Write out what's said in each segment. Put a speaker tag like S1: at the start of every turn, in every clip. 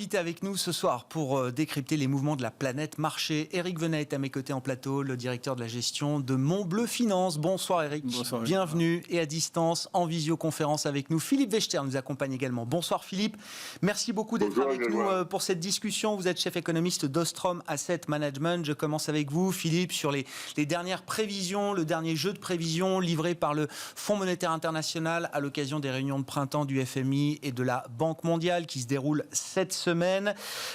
S1: invité avec nous ce soir pour décrypter les mouvements de la planète marché. Éric Venet est à mes côtés en plateau, le directeur de la gestion de Montbleu Finance. Bonsoir Éric.
S2: Bonsoir.
S1: Bienvenue et à distance en visioconférence avec nous. Philippe Wechter nous accompagne également. Bonsoir Philippe. Merci beaucoup d'être avec nous pour cette discussion. Vous êtes chef économiste d'Ostrom Asset Management. Je commence avec vous Philippe sur les dernières prévisions, le dernier jeu de prévisions livré par le Fonds monétaire international à l'occasion des réunions de printemps du FMI et de la Banque mondiale qui se déroule cette semaine.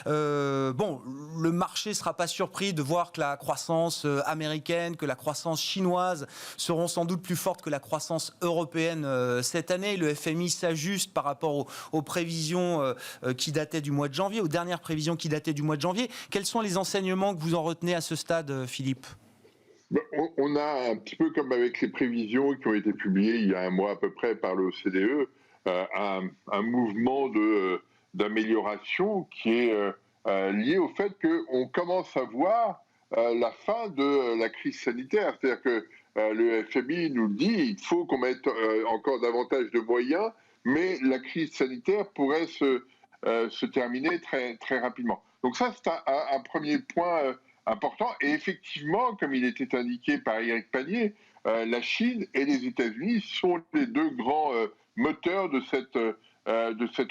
S1: Le marché ne sera pas surpris de voir que la croissance américaine, que la croissance chinoise seront sans doute plus fortes que la croissance européenne cette année. Le FMI s'ajuste par rapport aux prévisions qui dataient du mois de janvier, aux dernières prévisions qui dataient du mois de janvier. Quels sont les enseignements que vous en retenez à ce stade, Philippe ?
S3: On a un petit peu comme avec les prévisions qui ont été publiées il y a un mois à peu près par l'OCDE, un mouvement d'amélioration qui est lié au fait qu'on commence à voir la fin de la crise sanitaire. C'est-à-dire que le FMI nous le dit, il faut qu'on mette encore davantage de moyens, mais la crise sanitaire pourrait se terminer très, très rapidement. Donc ça, c'est un premier point important. Et effectivement, comme il était indiqué par Éric Panier, la Chine et les États-Unis sont les deux grands moteurs de cette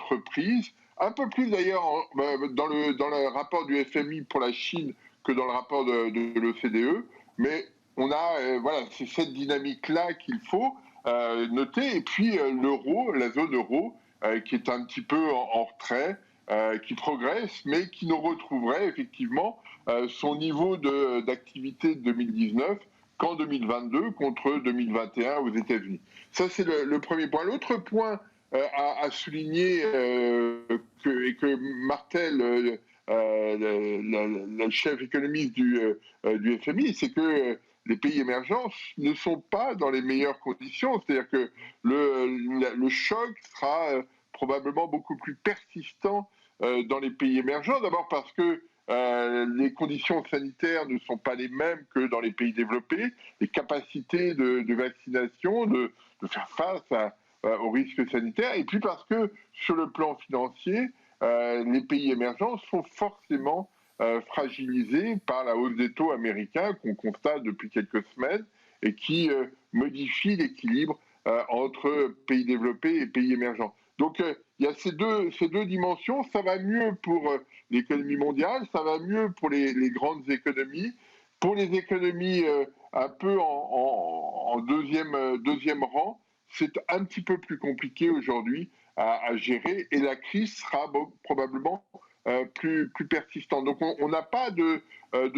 S3: reprise. Un peu plus d'ailleurs dans le rapport du FMI pour la Chine que dans le rapport de l'OCDE. Mais on a c'est cette dynamique-là qu'il faut noter. Et puis l'euro, la zone euro, qui est un petit peu en retrait, qui progresse, mais qui nous retrouverait effectivement son niveau d'activité de 2019 qu'en 2022 contre 2021 aux États-Unis. Ça, c'est le premier point. L'autre point à souligner, et que martèle le chef économiste du FMI, c'est que les pays émergents ne sont pas dans les meilleures conditions. C'est-à-dire que le choc sera probablement beaucoup plus persistant dans les pays émergents. D'abord parce que les conditions sanitaires ne sont pas les mêmes que dans les pays développés. Les capacités de vaccination, de faire face aux risques sanitaires. Et puis parce que sur le plan financier, les pays émergents sont forcément fragilisés par la hausse des taux américains qu'on constate depuis quelques semaines et qui modifie l'équilibre entre pays développés et pays émergents. Donc il y a ces deux dimensions. Ça va mieux pour l'économie mondiale, ça va mieux pour les grandes économies. Pour les économies un peu en deuxième rang, c'est un petit peu plus compliqué aujourd'hui à gérer et la crise sera probablement plus persistante. Donc on n'a pas de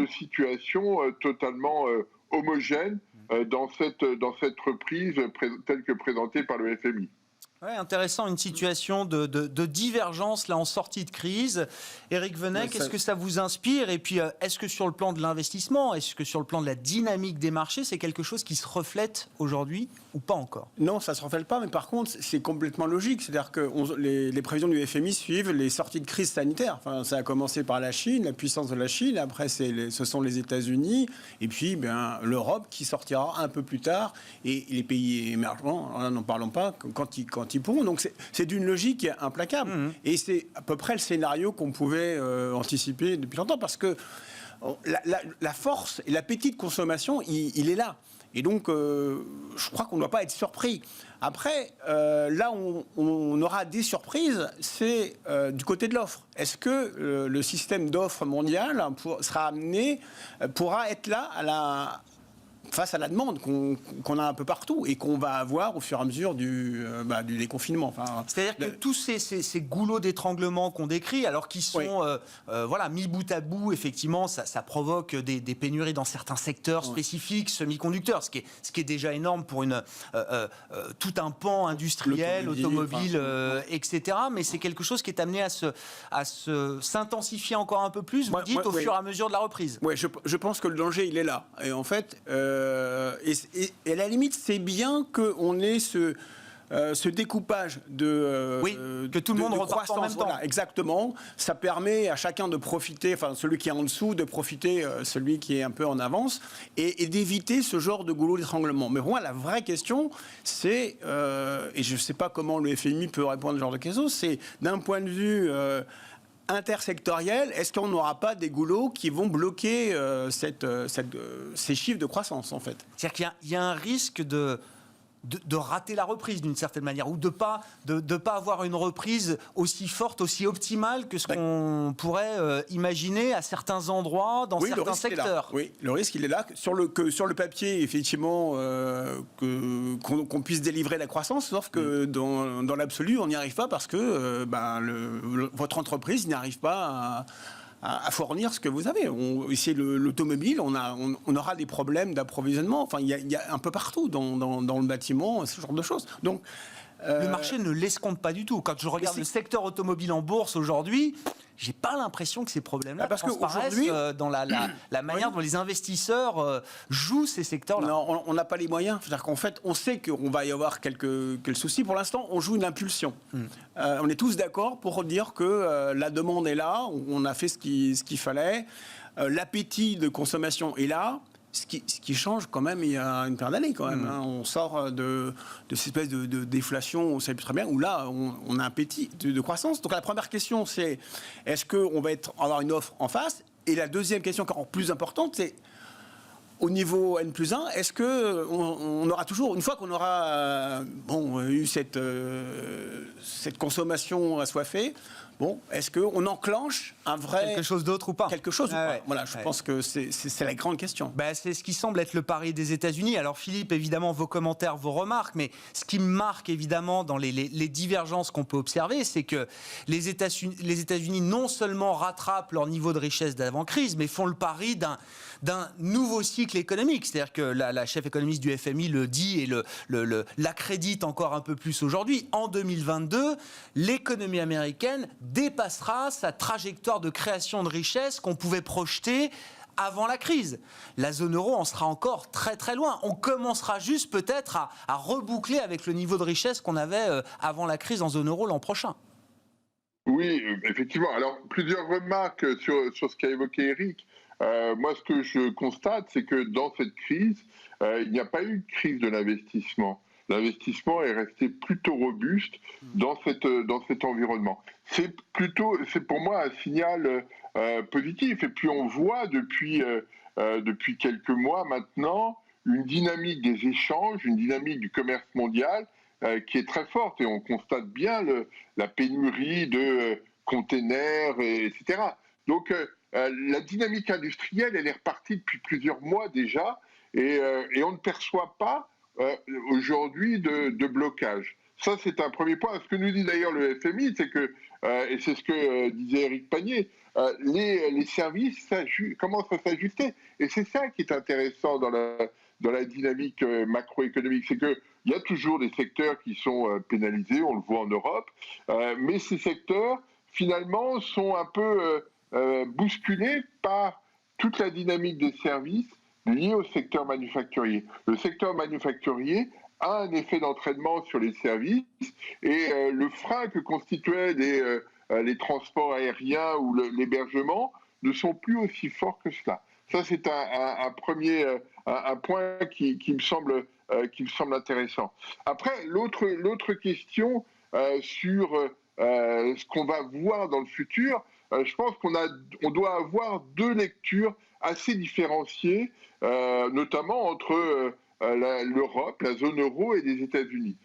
S3: situation totalement homogène dans cette reprise telle que présentée par le FMI.
S1: Ouais, intéressant, une situation de divergence là en sortie de crise. Éric Venet, qu'est-ce que ça vous inspire ? Et puis, est-ce que sur le plan de l'investissement, est-ce que sur le plan de la dynamique des marchés, c'est quelque chose qui se reflète aujourd'hui ou pas encore ?
S2: Non, ça ne se reflète pas, mais par contre, c'est complètement logique. C'est-à-dire que les prévisions du FMI suivent les sorties de crise sanitaire. Enfin, ça a commencé par la Chine, la puissance de la Chine. Après, ce sont les États-Unis. Et puis, l'Europe qui sortira un peu plus tard. Et les pays émergents, n'en parlons pas, quand ils pourront. Donc, c'est d'une logique implacable. Et c'est à peu près le scénario qu'on pouvait anticiper depuis longtemps. Parce que la force et l'appétit de consommation, il est là. Et donc, je crois qu'on ne doit pas être surpris. Après, là où on aura des surprises, c'est du côté de l'offre. Est-ce que le système d'offre mondial pourra être là face à la demande qu'on a un peu partout et qu'on va avoir au fur et à mesure du déconfinement.
S1: C'est-à-dire que tous ces goulots d'étranglement qu'on décrit, alors qu'ils sont mis bout à bout, effectivement, ça provoque des pénuries dans certains secteurs spécifiques, semi-conducteurs, ce qui est déjà énorme pour tout un pan industriel, automobile, etc. Mais c'est quelque chose qui est amené à s'intensifier encore un peu plus, vous dites, au fur et à mesure de la reprise.
S2: Oui, je pense que le danger, il est là. Et en fait... et à la limite, c'est bien qu'on ait ce découpage
S1: que tout le monde reparte en même temps.
S2: Voilà, exactement. Ça permet à chacun de profiter, enfin celui qui est en dessous, de profiter celui qui est un peu en avance et d'éviter ce genre de goulot d'étranglement. Mais pour moi, la vraie question, c'est, et je ne sais pas comment le FMI peut répondre à ce genre de question, c'est d'un point de vue intersectorielle, est-ce qu'on n'aura pas des goulots qui vont bloquer ces chiffres de croissance, en fait?
S1: C'est-à-dire qu'il y a un risque de rater la reprise d'une certaine manière, ou de pas avoir une reprise aussi forte, aussi optimale que ce qu'on pourrait imaginer à certains endroits, dans certains secteurs.
S2: Oui, le risque, il est là. Sur le papier, effectivement, qu'on puisse délivrer la croissance, sauf que dans l'absolu, on n'y arrive pas parce que votre entreprise n'arrive pas à fournir ce que vous avez. Ici, l'automobile, on aura des problèmes d'approvisionnement. Enfin, il y a un peu partout dans le bâtiment, ce genre de choses. Donc,
S1: le marché ne l'escompte pas du tout. Quand je regarde le secteur automobile en bourse aujourd'hui, j'ai pas l'impression que ces problèmes-là transparaissent dans la manière dont les investisseurs jouent ces secteurs-là.
S2: Non, on n'a pas les moyens. C'est-à-dire qu'en fait, on sait qu'on va y avoir quelques soucis. Pour l'instant, on joue une impulsion. On est tous d'accord pour dire que la demande est là, on a fait ce qu'il fallait, l'appétit de consommation est là. Ce qui change quand même il y a une paire d'années quand même. On sort de cette espèce de déflation, on sait plus très bien, où là on a un appétit de croissance. Donc la première question c'est est-ce qu'on va avoir une offre en face? Et la deuxième question encore plus importante c'est au niveau N+1, est-ce qu'on aura toujours, une fois qu'on aura eu cette consommation assoiffée, est-ce qu'on enclenche un vrai...
S1: Quelque chose d'autre ou pas?
S2: Quelque chose ou pas. Voilà, je pense que c'est la grande question.
S1: C'est ce qui semble être le pari des États-Unis. Alors Philippe, évidemment, vos commentaires, vos remarques, mais ce qui me marque évidemment dans les divergences qu'on peut observer, c'est que les États-Unis non seulement rattrapent leur niveau de richesse d'avant-crise, mais font le pari d'un nouveau cycle économique. C'est-à-dire que la chef économiste du FMI le dit et l'accrédite encore un peu plus aujourd'hui. En 2022, l'économie américaine dépassera sa trajectoire de création de richesse qu'on pouvait projeter avant la crise. La zone euro en sera encore très très loin. On commencera juste peut-être à reboucler avec le niveau de richesse qu'on avait avant la crise en zone euro l'an prochain.
S3: Oui, effectivement. Alors, plusieurs remarques sur ce qu'a évoqué Eric. Moi, ce que je constate, c'est que dans cette crise, il n'y a pas eu de crise de l'investissement. L'investissement est resté plutôt robuste dans cet environnement. C'est pour moi un signal positif. Et puis on voit depuis quelques mois maintenant une dynamique des échanges, une dynamique du commerce mondial qui est très forte. Et on constate bien la pénurie de containers, etc. Donc la dynamique industrielle, elle est repartie depuis plusieurs mois déjà. Et on ne perçoit pas aujourd'hui de blocage. Ça, c'est un premier point. Ce que nous dit d'ailleurs le FMI, c'est que, et c'est ce que disait Éric Panier, les services commencent à s'ajuster. Et c'est ça qui est intéressant dans la dynamique macroéconomique, c'est qu'il y a toujours des secteurs qui sont pénalisés, on le voit en Europe, mais ces secteurs, finalement, sont un peu bousculés par toute la dynamique des services lié au secteur manufacturier. Le secteur manufacturier a un effet d'entraînement sur les services et le frein que constituaient les transports aériens ou l'hébergement ne sont plus aussi forts que cela. Ça, c'est un point qui me semble intéressant. Après, l'autre question sur ce qu'on va voir dans le futur, je pense qu'on doit avoir deux lectures assez différenciées, notamment entre l'Europe, la zone euro et les États-Unis.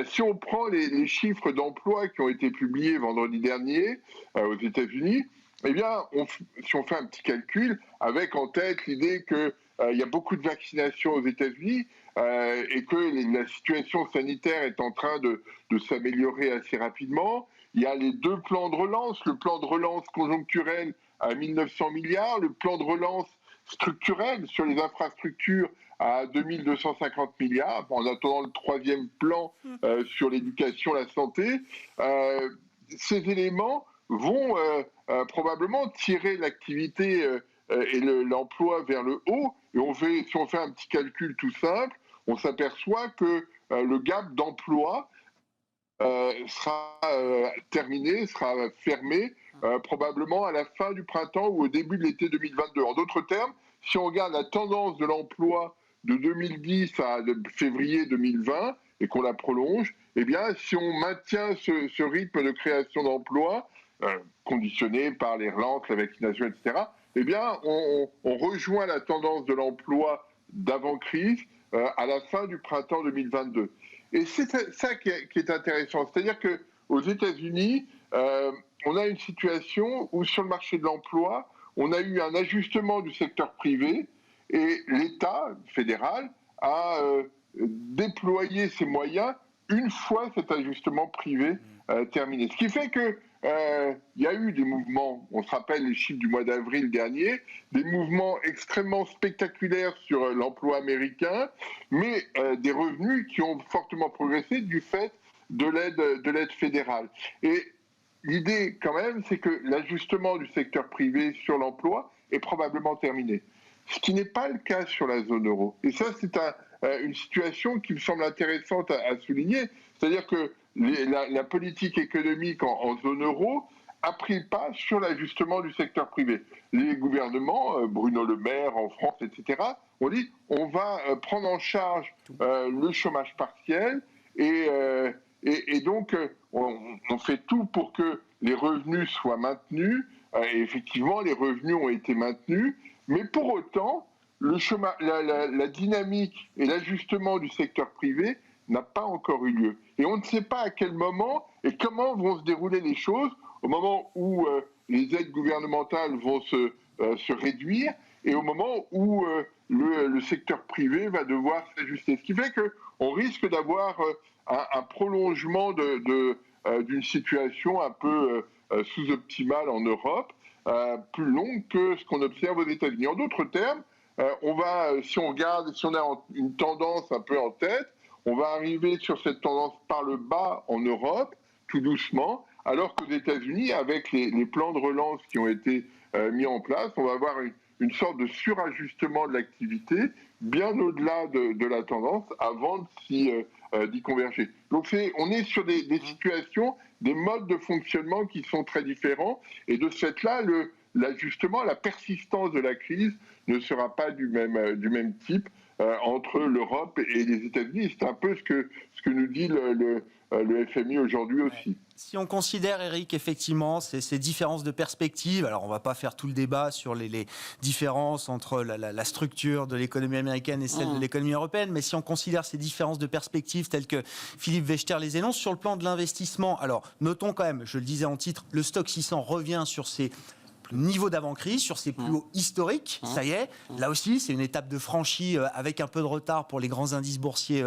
S3: Si on prend les chiffres d'emploi qui ont été publiés vendredi dernier aux États-Unis, eh bien, si on fait un petit calcul, avec en tête l'idée qu'il y a beaucoup de vaccinations aux États-Unis et que la situation sanitaire est en train de s'améliorer assez rapidement, il y a les deux plans de relance, le plan de relance conjoncturel à 1 900 milliards, le plan de relance structurel sur les infrastructures à 2 250 milliards, en attendant le troisième plan sur l'éducation, la santé. Ces éléments vont probablement tirer l'activité et l'emploi vers le haut. Et si on fait un petit calcul tout simple, on s'aperçoit que le gap d'emploi sera terminé, sera fermé probablement à la fin du printemps ou au début de l'été 2022. En d'autres termes, si on regarde la tendance de l'emploi de 2010 à février 2020 et qu'on la prolonge, eh bien, si on maintient ce rythme de création d'emplois, conditionnée par les relances, la vaccination, etc., eh bien, on rejoint la tendance de l'emploi d'avant-crise à la fin du printemps 2022. Et c'est ça qui est intéressant. C'est-à-dire qu'aux États-Unis, on a une situation où sur le marché de l'emploi, on a eu un ajustement du secteur privé et l'État fédéral a déployé ses moyens une fois cet ajustement privé terminé. Ce qui fait que il y a eu des mouvements, on se rappelle les chiffres du mois d'avril dernier, des mouvements extrêmement spectaculaires sur l'emploi américain, mais des revenus qui ont fortement progressé du fait de l'aide fédérale. Et l'idée quand même, c'est que l'ajustement du secteur privé sur l'emploi est probablement terminé. Ce qui n'est pas le cas sur la zone euro. Et ça, c'est une situation qui me semble intéressante à souligner. C'est-à-dire que la politique économique en zone euro a pris le pas sur l'ajustement du secteur privé. Les gouvernements, Bruno Le Maire en France, etc., ont dit on va prendre en charge le chômage partiel et donc on fait tout pour que les revenus soient maintenus. Et effectivement, les revenus ont été maintenus, mais pour autant, la dynamique et l'ajustement du secteur privé n'a pas encore eu lieu. Et on ne sait pas à quel moment et comment vont se dérouler les choses au moment où les aides gouvernementales vont se réduire et au moment où le secteur privé va devoir s'ajuster. Ce qui fait qu'on risque d'avoir un prolongement d'une situation un peu sous-optimale en Europe, plus longue que ce qu'on observe aux États-Unis. En d'autres termes, si on a une tendance un peu en tête, on va arriver sur cette tendance par le bas en Europe, tout doucement, alors qu'aux États-Unis, avec les plans de relance qui ont été mis en place, on va avoir une sorte de surajustement de l'activité, bien au-delà de la tendance, avant d'y converger. Donc on est sur des situations, des modes de fonctionnement qui sont très différents, et de ce fait-là, l'ajustement, la persistance de la crise ne sera pas du même type entre l'Europe et les États-Unis. C'est un peu ce que nous dit le FMI aujourd'hui aussi.
S1: Si on considère, Eric, effectivement, ces différences de perspective, alors on ne va pas faire tout le débat sur les différences entre la structure de l'économie américaine et celle de l'économie européenne, mais si on considère ces différences de perspective telles que Philippe Wechter les énonce, sur le plan de l'investissement, alors notons quand même, je le disais en titre, le stock 600 revient sur ses niveau d'avant-crise, sur ses plus hauts historiques, ça y est. Là aussi, c'est une étape de franchie avec un peu de retard pour les grands indices boursiers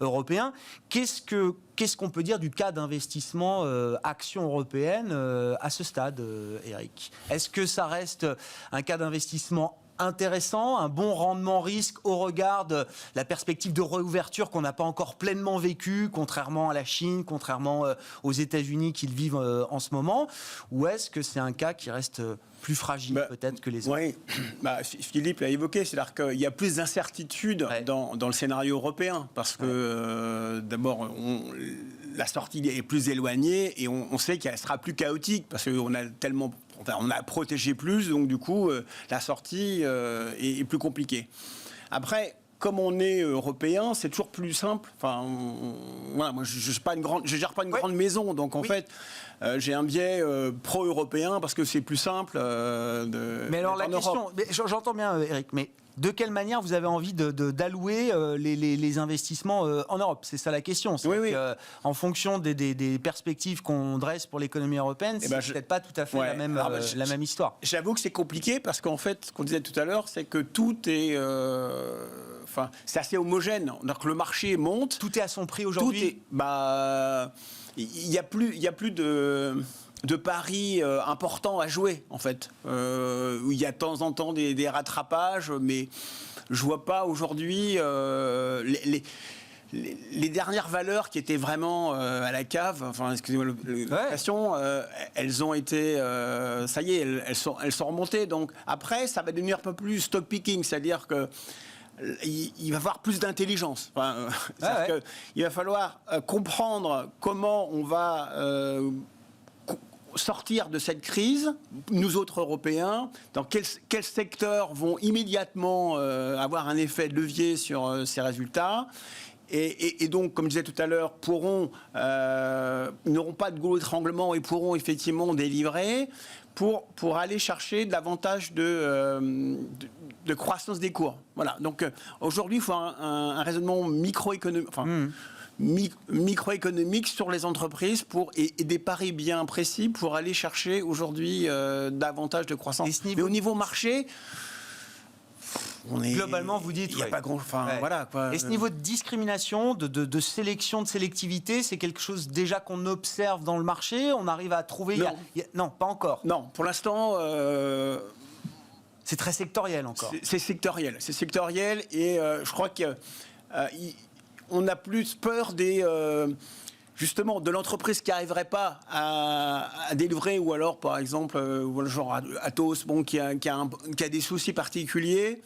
S1: européens. Qu'est-ce qu'on peut dire du cas d'investissement action européenne à ce stade, Eric ? Est-ce que ça reste un cas d'investissement intéressant, un bon rendement risque au regard de la perspective de réouverture qu'on n'a pas encore pleinement vécue, contrairement à la Chine, contrairement aux États-Unis qui le vivent en ce moment, ou est-ce que c'est un cas qui reste plus fragile peut-être que les autres ?
S2: Oui, Philippe l'a évoqué, c'est-à-dire qu'il y a plus d'incertitude dans le scénario européen, parce que d'abord, la sortie est plus éloignée et on sait qu'elle sera plus chaotique, parce qu'on a tellement... Enfin, on a protégé plus, donc du coup, la sortie est plus compliquée. Après, comme on est européen, c'est toujours plus simple. Enfin, voilà, moi, je ne gère pas une grande maison, donc en fait, j'ai un biais pro-européen parce que c'est plus simple.
S1: Mais alors la question, j'entends bien, Eric, mais de quelle manière vous avez envie d'allouer les investissements en Europe ? C'est ça la question. C'est en fonction des perspectives qu'on dresse pour l'économie européenne, c'est peut-être pas tout à fait la même histoire.
S2: J'avoue que c'est compliqué parce qu'en fait, ce qu'on disait tout à l'heure, c'est que tout est... c'est assez homogène. Donc le marché monte.
S1: Tout est à son prix aujourd'hui.
S2: Il n'y a plus de paris importants à jouer, en fait. Il y a de temps en temps des rattrapages, mais je ne vois pas aujourd'hui les dernières valeurs qui étaient vraiment à la cave, enfin, excusez-moi l'expression, elles ont été... ça y est, elles sont remontées. Donc après, ça va devenir un peu plus stock picking, c'est-à-dire que il va y avoir plus d'intelligence. Il va falloir comprendre comment on va sortir de cette crise, nous autres Européens, dans quels secteurs vont immédiatement avoir un effet de levier sur ces résultats, Et donc, comme je disais tout à l'heure, n'auront pas de goulot d'étranglement et pourront effectivement délivrer pour aller chercher davantage de croissance des cours. Voilà. Donc aujourd'hui, il faut un raisonnement microéconomique sur les entreprises et des paris bien précis pour aller chercher aujourd'hui davantage de croissance. Mais au niveau marché,
S1: globalement, vous dites,
S2: il n'y a pas grand. Voilà, quoi.
S1: Et ce niveau de discrimination, de sélection, de sélectivité, c'est quelque chose déjà qu'on observe dans le marché. On arrive à trouver. Non, pas encore.
S2: Non, pour l'instant.
S1: C'est très sectoriel encore.
S2: C'est sectoriel, et je crois qu'on a plus peur justement de l'entreprise qui n'arriverait pas à délivrer, ou alors par exemple genre Atos, qui a des soucis particuliers,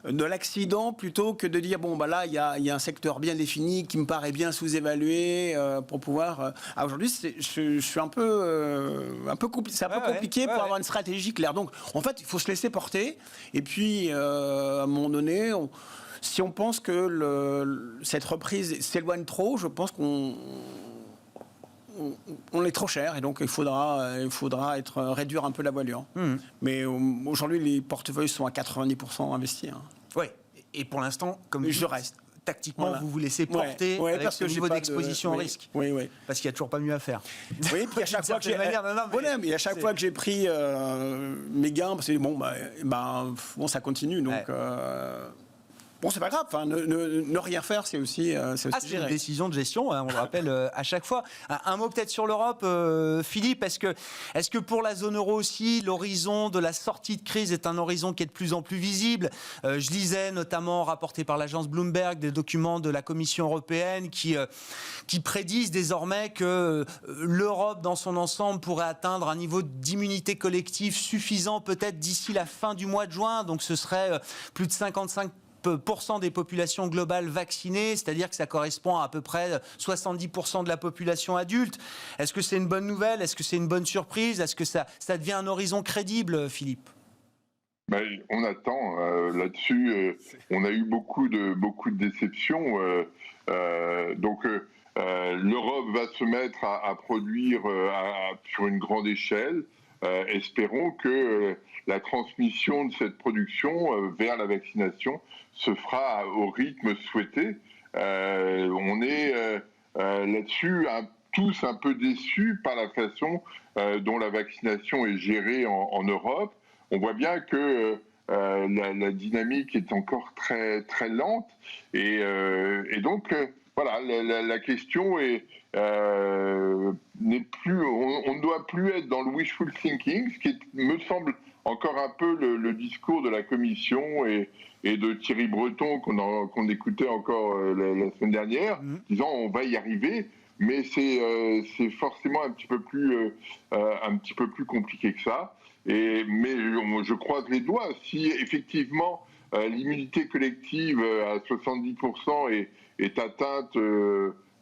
S2: de l'accident, plutôt que de dire là il y a un secteur bien défini qui me paraît bien sous-évalué pour pouvoir. Aujourd'hui, je suis un peu compliqué. C'est un peu compliqué pour avoir une stratégie claire. Donc en fait, il faut se laisser porter. Et puis à un moment donné, si on pense que cette reprise s'éloigne trop, je pense qu'on est trop cher, et donc il faudra réduire un peu la voilure. Mais aujourd'hui, les portefeuilles sont à 90% investis.
S1: Oui, et pour l'instant, comme
S2: je reste.
S1: Tactiquement, vous vous laissez porter avec ce niveau d'exposition au risque.
S2: Oui.
S1: Parce qu'il n'y a toujours pas mieux à faire.
S2: Oui, puis à chaque fois que j'ai pris mes gains, parce que ça continue. Donc, c'est pas grave. Ne rien faire, c'est aussi
S1: c'est une décision de gestion, on le rappelle à chaque fois. Un mot peut-être sur l'Europe, Philippe. Est-ce que pour la zone euro aussi, l'horizon de la sortie de crise est un horizon qui est de plus en plus visible? Je lisais notamment, rapporté par l'agence Bloomberg, des documents de la Commission européenne qui prédisent désormais que l'Europe dans son ensemble pourrait atteindre un niveau d'immunité collective suffisant peut-être d'ici la fin du mois de juin. Donc ce serait plus de 55% des populations globales vaccinées, c'est-à-dire que ça correspond à peu près 70% de la population adulte. Est-ce que c'est une bonne nouvelle? Est-ce que c'est une bonne surprise? Est-ce que ça devient un horizon crédible, Philippe?
S3: On attend là-dessus. On a eu beaucoup de déceptions. Donc l'Europe va se mettre à produire sur une grande échelle. Espérons que la transmission de cette production vers la vaccination se fera au rythme souhaité. On est là-dessus tous un peu déçus par la façon dont la vaccination est gérée en Europe. On voit bien que la dynamique est encore très, très lente. Et donc, voilà, la question n'est plus. On ne doit plus être dans le wishful thinking, ce qui me semble encore un peu le discours de la Commission et de Thierry Breton qu'on écoutait encore la semaine dernière, disant on va y arriver, mais c'est forcément un petit peu plus compliqué que ça. Mais je croise les doigts. Si effectivement l'immunité collective à 70% est atteinte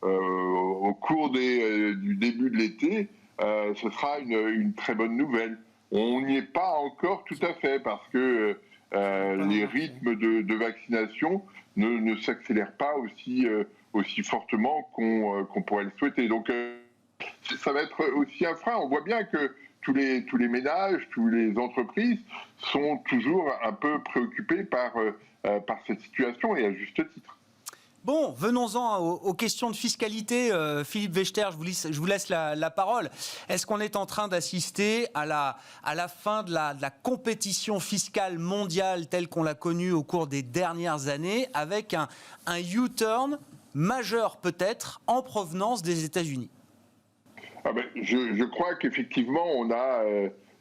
S3: au cours du début de l'été, ce sera une très bonne nouvelle. On n'y est pas encore tout à fait parce que les rythmes de vaccination ne s'accélèrent pas aussi fortement qu'on pourrait le souhaiter. Donc ça va être aussi un frein. On voit bien que tous les ménages, toutes les entreprises sont toujours un peu préoccupés par cette situation, et à juste titre.
S1: Bon, venons-en aux questions de fiscalité. Philippe Wechter, je vous laisse la parole. Est-ce qu'on est en train d'assister à la fin de la compétition fiscale mondiale telle qu'on l'a connue au cours des dernières années, avec un U-turn majeur peut-être en provenance des États-Unis?
S3: Je crois qu'effectivement, on a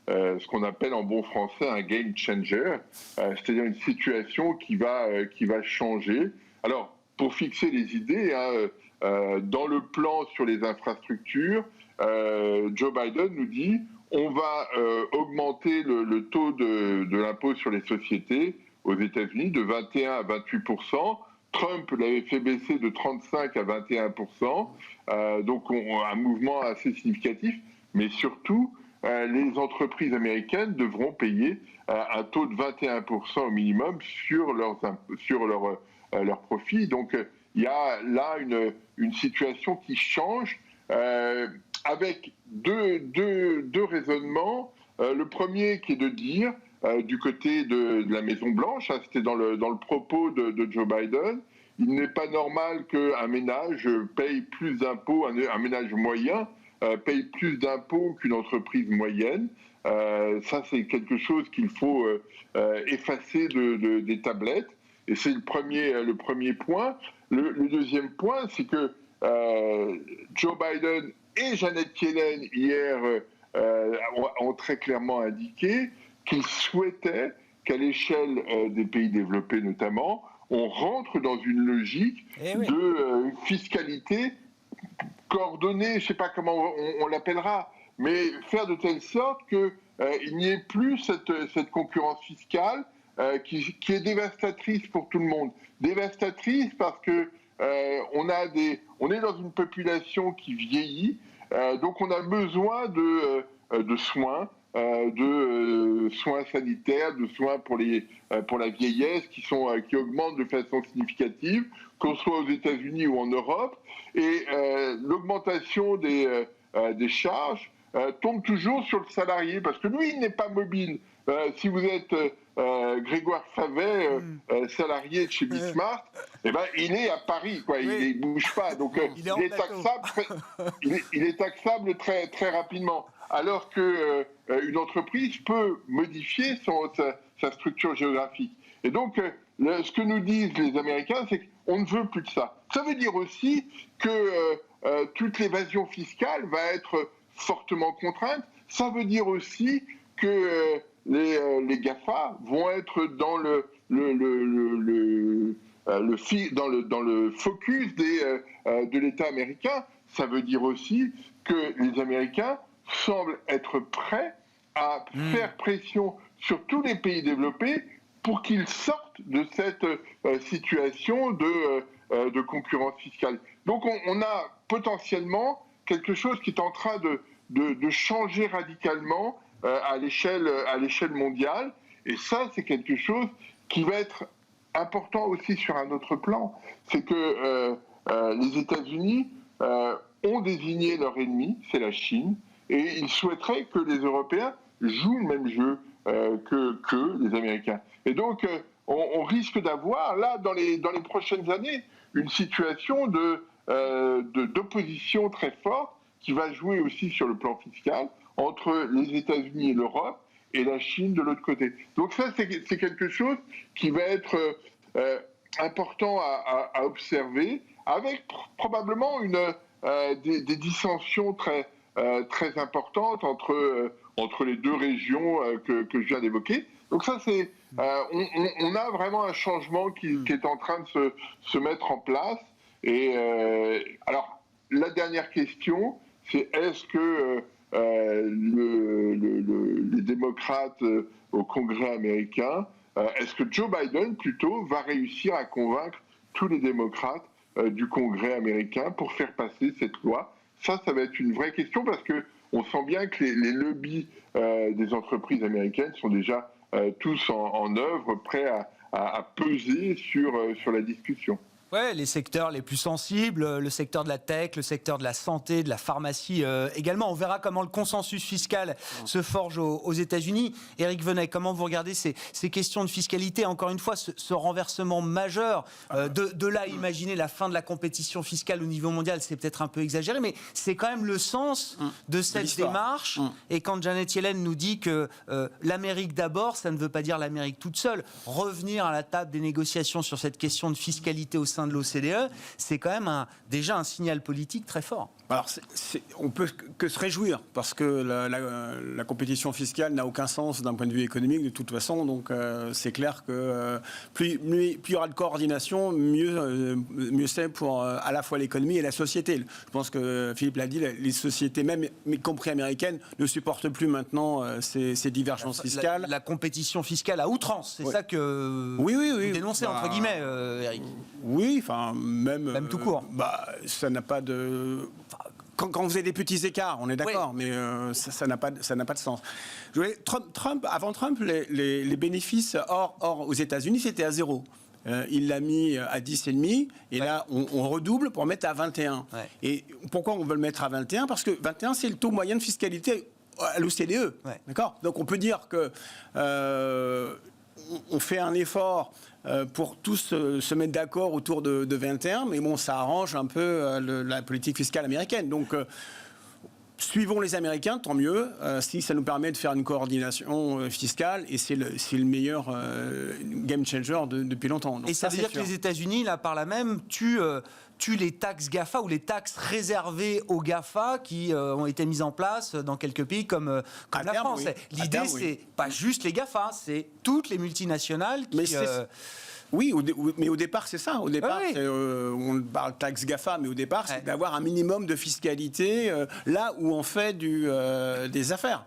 S3: ce qu'on appelle en bon français un game changer, c'est-à-dire une situation qui va changer. Alors, pour fixer les idées, dans le plan sur les infrastructures, Joe Biden nous dit on va augmenter le taux de l'impôt sur les sociétés aux États-Unis de 21 à 28%. Trump l'avait fait baisser de 35 à 21%, donc un mouvement assez significatif, mais surtout, les entreprises américaines devront payer un taux de 21% au minimum sur leurs profits. Donc il y a là une situation qui change avec deux raisonnements. Le premier qui est de dire, du côté de la Maison-Blanche, c'était dans le propos de Joe Biden, il n'est pas normal qu'un ménage paye plus d'impôts, un ménage moyen paye plus d'impôts qu'une entreprise moyenne. Ça, c'est quelque chose qu'il faut effacer des tablettes. Et c'est le premier point. Le deuxième point, c'est que Joe Biden et Janet Yellen, hier, ont très clairement indiqué qu'ils souhaitaient qu'à l'échelle des pays développés notamment, on rentre dans une logique de fiscalité coordonnée, je ne sais pas comment on l'appellera, mais faire de telle sorte qu'il n'y ait plus cette concurrence fiscale qui est dévastatrice pour tout le monde. Dévastatrice parce que on est dans une population qui vieillit, donc on a besoin de soins, soins sanitaires, de soins pour la vieillesse qui augmentent de façon significative, qu'on soit aux États-Unis ou en Europe, et l'augmentation des charges tombe toujours sur le salarié, parce que lui, il n'est pas mobile. Si vous êtes Grégoire Favet, salarié de chez Bismarck, il est à Paris, quoi. Il ne bouge pas, donc il est taxable très, très rapidement. Alors qu'une entreprise peut modifier sa structure géographique. Et donc, ce que nous disent les Américains, c'est qu'on ne veut plus de ça. Ça veut dire aussi que toute l'évasion fiscale va être fortement contrainte. Ça veut dire aussi que les GAFA vont être dans le focus de l'État américain. Ça veut dire aussi que les Américains semblent être prêts à faire pression sur tous les pays développés pour qu'ils sortent de cette situation de concurrence fiscale. Donc on a potentiellement quelque chose qui est en train de changer radicalement à l'échelle mondiale. Et ça, c'est quelque chose qui va être important aussi sur un autre plan. C'est que les États-Unis ont désigné leur ennemi, c'est la Chine, et ils souhaiteraient que les Européens jouent le même jeu que les Américains. Et donc, on risque d'avoir, là, dans les prochaines années, une situation d'opposition très forte qui va jouer aussi sur le plan fiscal entre les États-Unis et l'Europe et la Chine de l'autre côté. Donc ça, c'est quelque chose qui va être important à observer, avec probablement des dissensions très importantes entre les deux régions que je viens d'évoquer. Donc ça, on a vraiment un changement qui est en train de se mettre en place. Et alors, la dernière question, c'est est-ce que les démocrates au Congrès américain, est-ce que Joe Biden, plutôt, va réussir à convaincre tous les démocrates du Congrès américain pour faire passer cette loi? Ça va être une vraie question, parce qu'on sent bien que les lobbies des entreprises américaines sont déjà tous en œuvre, prêts à peser sur la discussion.
S1: Ouais, les secteurs les plus sensibles, le secteur de la tech, le secteur de la santé, de la pharmacie également. On verra comment le consensus fiscal se forge aux États-Unis. Éric Venet, comment vous regardez ces questions de fiscalité? Encore une fois, ce renversement majeur, de là à imaginer la fin de la compétition fiscale au niveau mondial, c'est peut-être un peu exagéré, mais c'est quand même le sens de cette démarche. Et quand Janet Yellen nous dit que l'Amérique d'abord, ça ne veut pas dire l'Amérique toute seule. Revenir à la table des négociations sur cette question de fiscalité au sein de l'OCDE, c'est quand même déjà un signal politique très fort.
S2: Alors, on peut que se réjouir, parce que la compétition fiscale n'a aucun sens d'un point de vue économique de toute façon. Donc, c'est clair que plus il y aura de coordination, mieux c'est pour à la fois l'économie et la société. Je pense que Philippe l'a dit, les sociétés, même y compris américaines, ne supportent plus maintenant ces divergences fiscales.
S1: La compétition fiscale à outrance, c'est ça que
S2: vous
S1: dénoncez, entre guillemets, Éric.
S2: Oui, enfin, même
S1: tout court.
S2: Ça n'a pas de... Quand vous avez des petits écarts, on est d'accord, mais ça n'a pas de sens. Avant Trump, les bénéfices hors aux États-Unis, c'était à zéro. il l'a mis à 10,5, et là, on redouble pour mettre à 21.
S1: Ouais.
S2: Et pourquoi on veut le mettre à 21 ? Parce que 21, c'est le taux moyen de fiscalité à l'OCDE.
S1: Ouais.
S2: D'accord ? Donc on peut dire que on fait un effort pour tous se mettre d'accord autour de 21, mais bon, ça arrange un peu la politique fiscale américaine. Donc suivons les Américains, tant mieux, si ça nous permet de faire une coordination fiscale, et c'est le meilleur game changer depuis longtemps. Donc
S1: et ça veut dire que les États-Unis, là, par là même, tuent les taxes GAFA ou les taxes réservées aux GAFA qui ont été mises en place dans quelques pays comme la France.
S2: Oui.
S1: L'idée, c'est pas juste les GAFA, c'est toutes les multinationales qui...
S2: Oui, mais au départ, c'est ça. Au départ,
S1: oui.
S2: On parle taxe GAFA, mais au départ, c'est d'avoir un minimum de fiscalité là où on fait des affaires.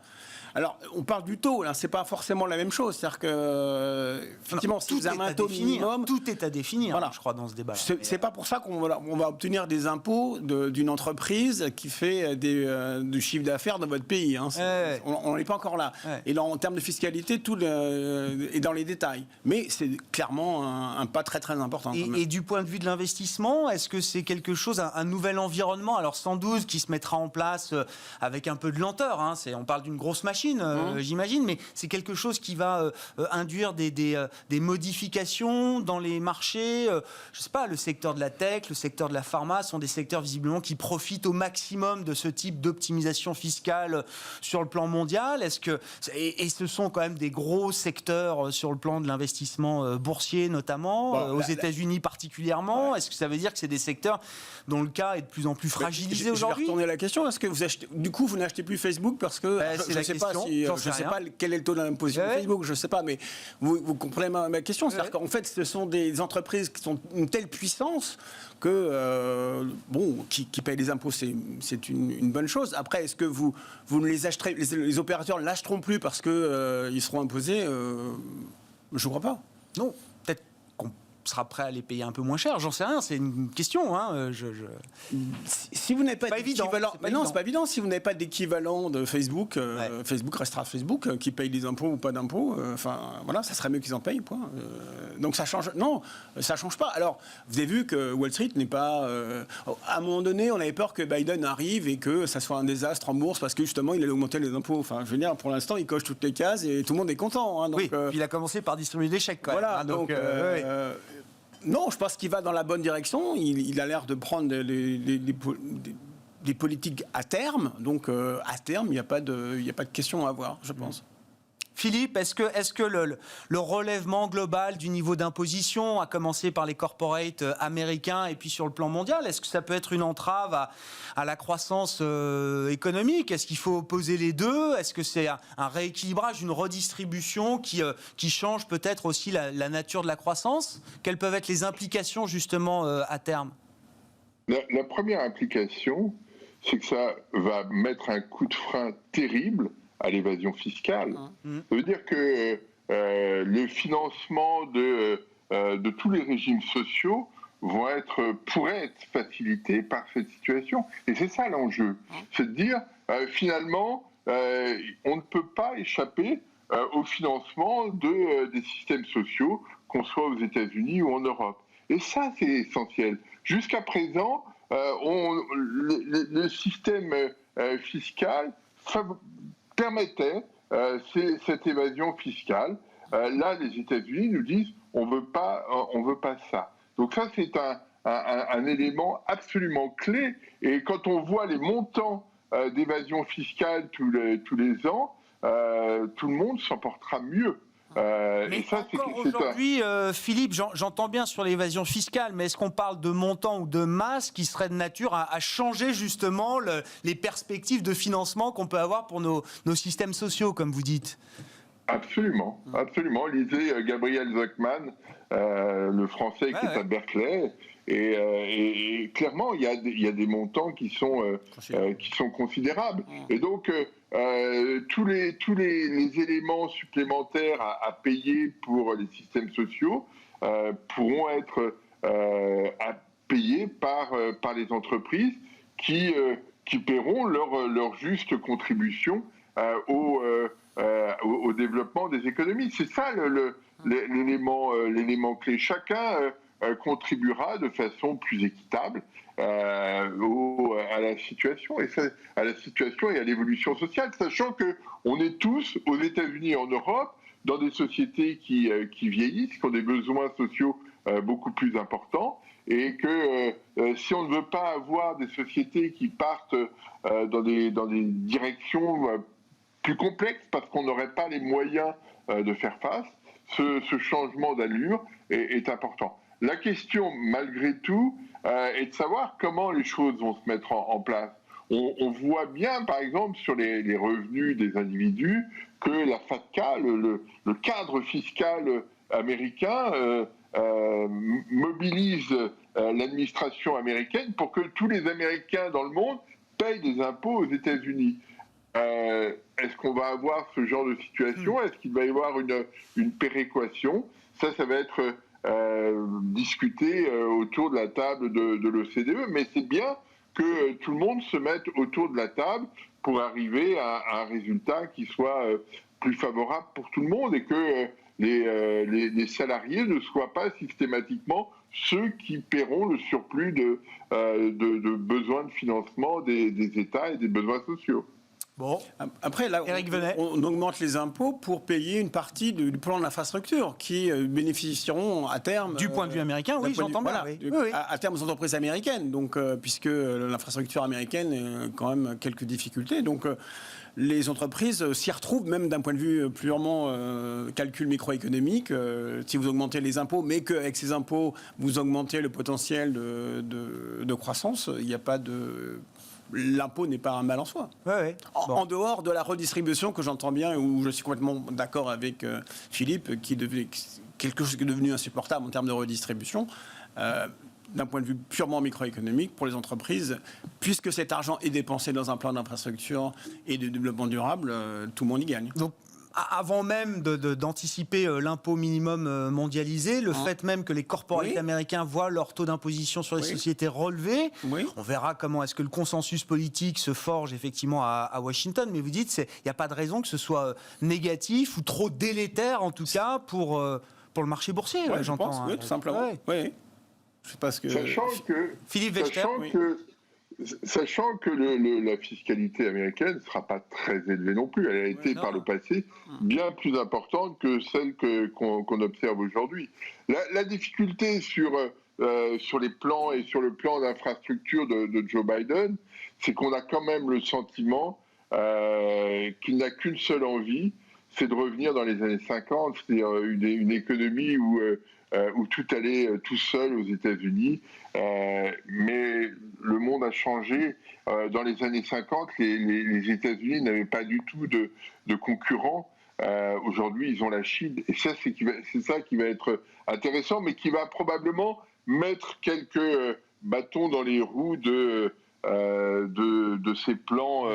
S2: Alors, on parle du taux, là, c'est pas forcément la même chose. C'est-à-dire que, effectivement, si vous avez un taux minimum...
S1: Tout est à définir,
S2: voilà.
S1: Je crois, dans ce débat.
S2: C'est pas pour ça qu'on va obtenir des impôts d'une entreprise qui fait du chiffre d'affaires dans votre pays. Hein. On n'est pas encore là. Ouais. Et là, en termes de fiscalité, tout est dans les détails. Mais c'est clairement un pas très, très important.
S1: Et du point de vue de l'investissement, est-ce que c'est quelque chose, un nouvel environnement, alors sans doute, qui se mettra en place avec un peu de lenteur, hein. On parle d'une grosse machine, j'imagine, mais c'est quelque chose qui va induire des modifications dans les marchés. Je sais pas, le secteur de la tech, le secteur de la pharma sont des secteurs visiblement qui profitent au maximum de ce type d'optimisation fiscale sur le plan mondial. Et ce sont quand même des gros secteurs sur le plan de l'investissement boursier notamment, aux États-Unis particulièrement. Ouais. Est-ce que ça veut dire que c'est des secteurs dont le cas est de plus en plus fragilisé aujourd'hui ?
S2: Je vais retourner la question. Est-ce que vous n'achetez plus Facebook parce que je ne sais pas quel est le taux d'imposition de Facebook, je ne sais pas, mais vous comprenez ma question. C'est-à-dire qu'en fait, ce sont des entreprises qui sont une telle puissance que, qui payent des impôts, c'est une bonne chose. Après, est-ce que vous ne les acheterez, les opérateurs ne l'achèteront plus parce qu'ils seront imposés je ne crois pas.
S1: Non, peut-être qu'on sera prêt à les payer un peu moins cher, j'en sais rien, c'est une question. Hein,
S2: Si vous n'avez pas d'équivalent, c'est pas évident. Si vous n'avez pas d'équivalent de Facebook, Facebook restera Facebook, qui paye des impôts ou pas d'impôts. Voilà, ça serait mieux qu'ils en payent. Point. Donc ça change. Non, ça change pas. Alors, vous avez vu que Wall Street n'est pas. À un moment donné, on avait peur que Biden arrive et que ça soit un désastre en bourse parce que justement, il allait augmenter les impôts. Enfin, je veux dire, pour l'instant, il coche toutes les cases et tout le monde est content. Hein, donc,
S1: oui. Puis il a commencé par distribuer des chèques. Quand
S2: voilà.
S1: même,
S2: hein, non, je pense qu'il va dans la bonne direction. Il a l'air de prendre des politiques à terme. Donc, à terme, il n'y a pas de question à avoir, je pense.
S1: Philippe, est-ce que le relèvement global du niveau d'imposition, à commencer par les corporates américains et puis sur le plan mondial, est-ce que ça peut être une entrave à la croissance économique ? Est-ce qu'il faut opposer les deux ? Est-ce que c'est un rééquilibrage, une redistribution qui change peut-être aussi la nature de la croissance ? Quelles peuvent être les implications justement à terme ?
S3: La première implication, c'est que ça va mettre un coup de frein terrible à l'évasion fiscale. Ça veut dire que le financement de tous les régimes sociaux pourrait être facilité par cette situation. Et c'est ça l'enjeu. C'est de dire, finalement, on ne peut pas échapper au financement des systèmes sociaux, qu'on soit aux États-Unis ou en Europe. Et ça, c'est essentiel. Jusqu'à présent, le système fiscal permettait cette évasion fiscale. Là, les États-Unis nous disent on veut pas ça. Donc ça, c'est un élément absolument clé. Et quand on voit les montants d'évasion fiscale tous les ans, tout le monde s'en portera mieux.
S1: Mais ça, encore aujourd'hui, Philippe, j'entends bien sur l'évasion fiscale, mais est-ce qu'on parle de montant ou de masse qui serait de nature à changer justement les perspectives de financement qu'on peut avoir pour nos systèmes sociaux, comme vous dites ?
S3: Absolument, absolument. Lisez Gabriel Zucman, le Français qui est à Berkeley, et clairement, il y a des montants qui sont considérables. Et donc, tous les éléments supplémentaires à payer pour les systèmes sociaux pourront être payés par les entreprises qui paieront leur juste contribution au développement des économies. C'est ça l'élément clé. Chacun contribuera de façon plus équitable à la situation et à l'évolution sociale, sachant que on est tous aux États-Unis et en Europe dans des sociétés qui vieillissent, qui ont des besoins sociaux beaucoup plus importants, et que si on ne veut pas avoir des sociétés qui partent dans des directions plus complexes parce qu'on n'aurait pas les moyens de faire face, ce changement d'allure est important. La question, malgré tout, est de savoir comment les choses vont se mettre en place. On voit bien, par exemple, sur les revenus des individus, que la FATCA, le cadre fiscal américain, mobilise l'administration américaine pour que tous les Américains dans le monde payent des impôts aux États-Unis. Est-ce qu'on va avoir ce genre de situation ? Est-ce qu'il va y avoir une péréquation ? Ça va être discuté autour de la table de l'OCDE, mais c'est bien que tout le monde se mette autour de la table pour arriver à un résultat qui soit plus favorable pour tout le monde et que les salariés ne soient pas systématiquement ceux qui paieront le surplus de besoins de financement des États et des besoins sociaux.
S2: Bon. Après, là, on augmente les impôts pour payer une partie du plan de l'infrastructure qui bénéficieront à terme...
S1: Du point de vue américain, oui, j'entends bien.
S2: Voilà, oui. À terme aux entreprises américaines, donc, puisque l'infrastructure américaine a quand même quelques difficultés. Donc, les entreprises s'y retrouvent, même d'un point de vue purement calcul microéconomique. Si vous augmentez les impôts, mais qu'avec ces impôts, vous augmentez le potentiel de croissance, il n'y a pas de... L'impôt n'est pas un mal en soi.
S1: Ouais.
S2: En dehors de la redistribution que j'entends bien, où je suis complètement d'accord avec Philippe, qui est quelque chose qui est devenu insupportable en termes de redistribution, d'un point de vue purement microéconomique pour les entreprises, puisque cet argent est dépensé dans un plan d'infrastructure et de développement durable, tout le monde y gagne.
S1: Donc, avant même d'anticiper l'impôt minimum mondialisé, le fait même que les corporates américains voient leur taux d'imposition sur les sociétés relevé, on verra comment est-ce que le consensus politique se forge effectivement à Washington, mais vous dites il n'y a pas de raison que ce soit négatif ou trop délétère en tout cas pour le marché boursier, j'entends.
S2: Je pense, tout simplement. Oui. Je sais pas ce que...
S1: Philippe Wechter,
S3: Sachant que la fiscalité américaine ne sera pas très élevée non plus. Elle a été par le passé bien plus importante que celle qu'on observe aujourd'hui. La difficulté sur les plans et sur le plan d'infrastructure de Joe Biden, c'est qu'on a quand même le sentiment qu'il n'a qu'une seule envie, c'est de revenir dans les années 50, c'est-à-dire une économie où tout allait tout seul aux États-Unis. Mais le monde a changé. Dans les années 50, les États-Unis n'avaient pas du tout de concurrents. Aujourd'hui, ils ont la Chine. Et ça, c'est ça qui va être intéressant, mais qui va probablement mettre quelques bâtons dans les roues de ces plans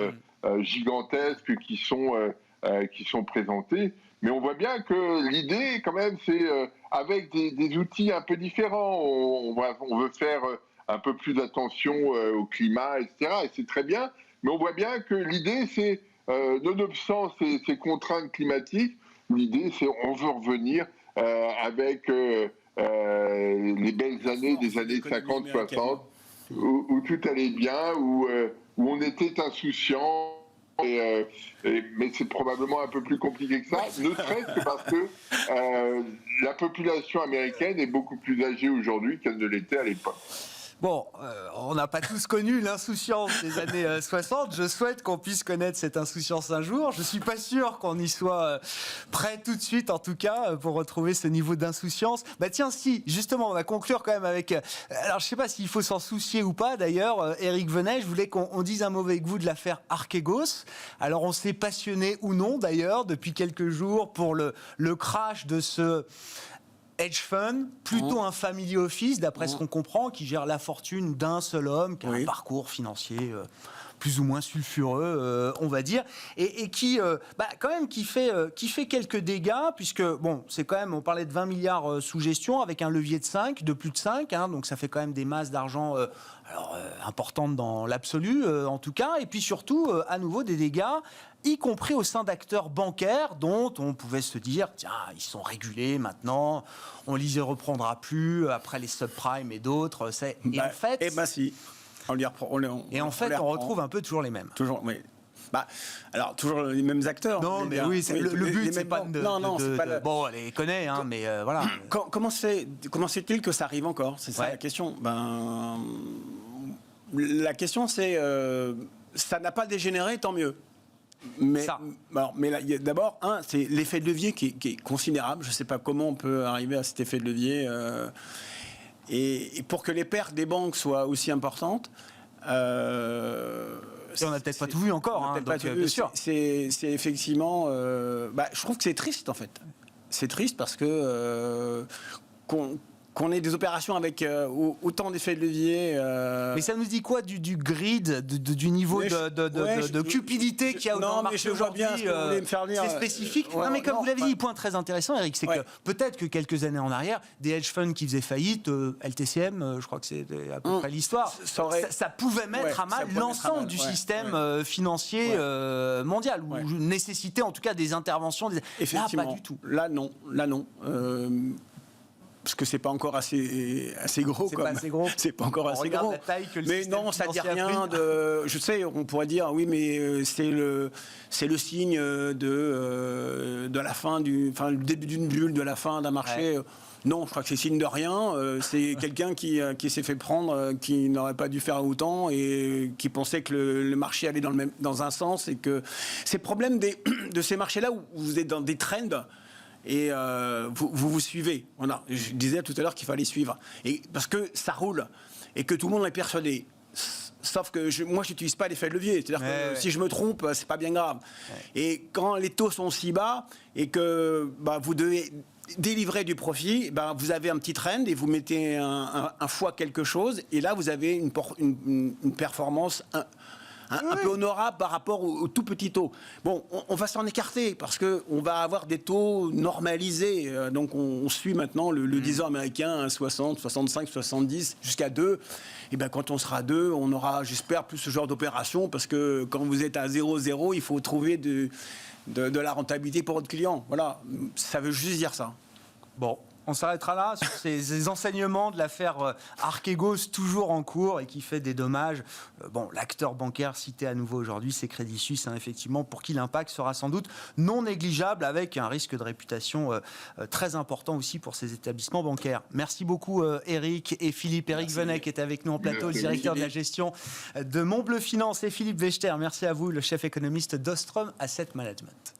S3: gigantesques qui sont présentés. Mais on voit bien que l'idée, quand même, c'est avec des outils un peu différents. On veut faire un peu plus attention au climat, etc. Et c'est très bien. Mais on voit bien que l'idée, c'est, nonobstant ces contraintes climatiques, l'idée, c'est on veut revenir avec les belles années des années 50-60, où tout allait bien, où on était insouciant. Mais c'est probablement un peu plus compliqué que ça, ne serait-ce que parce que la population américaine est beaucoup plus âgée aujourd'hui qu'elle ne l'était à l'époque.
S1: Bon, on n'a pas tous connu l'insouciance des années 60. Je souhaite qu'on puisse connaître cette insouciance un jour. Je ne suis pas sûr qu'on y soit prêt tout de suite, en tout cas, pour retrouver ce niveau d'insouciance. Bah tiens, si, justement, on va conclure quand même avec... alors, je ne sais pas s'il faut s'en soucier ou pas, d'ailleurs. Éric Venet, je voulais qu'on dise un mot avec vous de l'affaire Archegos. Alors, on s'est passionné ou non, d'ailleurs, depuis quelques jours pour le crash de ce... hedge fund, plutôt un family office, d'après ce qu'on comprend, qui gère la fortune d'un seul homme, qui a un parcours financier plus ou moins sulfureux, on va dire, et qui, quand même, qui fait quelques dégâts, puisque, bon, c'est quand même, on parlait de 20 milliards sous gestion, avec un levier de plus de 5, donc ça fait quand même des masses d'argent importantes dans l'absolu, en tout cas, et puis surtout, à nouveau, des dégâts y compris au sein d'acteurs bancaires dont on pouvait se dire, tiens, ils sont régulés maintenant, on les y reprendra plus après les subprimes et d'autres. Et en fait,
S2: si. On
S1: retrouve un peu toujours les mêmes.
S2: Toujours, oui. Alors, toujours les mêmes acteurs.
S1: Non, mais oui, le but, c'est pas de...
S2: c'est pas
S1: bon, on les connaît, hein, mais voilà.
S2: Comment c'est-il que ça arrive encore? C'est ça la question. La question, c'est... ça n'a pas dégénéré, tant mieux. Mais d'abord, c'est l'effet de levier qui est considérable. Je ne sais pas comment on peut arriver à cet effet de levier. Et pour que les pertes des banques soient aussi importantes...
S1: Et on n'a peut-être pas tout vu encore, bien sûr.
S2: C'est effectivement... je trouve que c'est triste, en fait. C'est triste parce que... qu'on ait des opérations avec autant d'effets de levier...
S1: Mais ça nous dit quoi du grid, du niveau de cupidité qu'il y a dans le marché aujourd'hui? C'est spécifique. Mais comme vous l'avez dit, point très intéressant, Eric, c'est que peut-être que quelques années en arrière, des hedge funds qui faisaient faillite, LTCM, je crois que c'est à peu près l'histoire, ça pouvait mettre à mal l'ensemble du système financier mondial, ou nécessiter en tout cas des interventions. Là, pas du tout.
S2: Là, non. Parce que c'est pas encore assez gros.
S1: C'est pas assez gros.
S2: C'est pas encore assez gros.
S1: La taille que le
S2: mais non, ça dit rien de. Je sais, on pourrait dire oui, mais c'est le signe de la fin le début d'une bulle, de la fin d'un marché. Ouais. Non, je crois que c'est signe de rien. C'est quelqu'un qui s'est fait prendre, qui n'aurait pas dû faire autant et qui pensait que le marché allait dans un sens, et que c'est le problème de ces marchés-là où vous êtes dans des trends. Et vous suivez. Voilà. Je disais tout à l'heure qu'il fallait suivre. Et parce que ça roule et que tout le monde est persuadé. Sauf que moi, je n'utilise pas l'effet de levier. C'est-à-dire que si je me trompe, c'est pas bien grave. Ouais. Et quand les taux sont si bas et que vous devez délivrer du profit, vous avez un petit trend et vous mettez un fois quelque chose. Et là, vous avez une performance un peu honorable par rapport au tout petit taux. Bon, on va s'en écarter parce qu'on va avoir des taux normalisés. Donc, on suit maintenant le 10 ans américain à 60, 65, 70, jusqu'à 2. Et quand on sera à 2, on aura, j'espère, plus ce genre d'opération parce que quand vous êtes à 0,0, il faut trouver de la rentabilité pour votre client. Voilà, ça veut juste dire ça.
S1: Bon. On s'arrêtera là sur ces enseignements de l'affaire Archegos, toujours en cours et qui fait des dommages. L'acteur bancaire cité à nouveau aujourd'hui, c'est Crédit Suisse, effectivement, pour qui l'impact sera sans doute non négligeable, avec un risque de réputation très important aussi pour ces établissements bancaires. Merci beaucoup Eric et Philippe. Eric Venet qui est avec nous en plateau, le directeur de la gestion de Montbleu Finance, et Philippe Vechter, merci à vous, le chef économiste d'Ostrom Asset Management.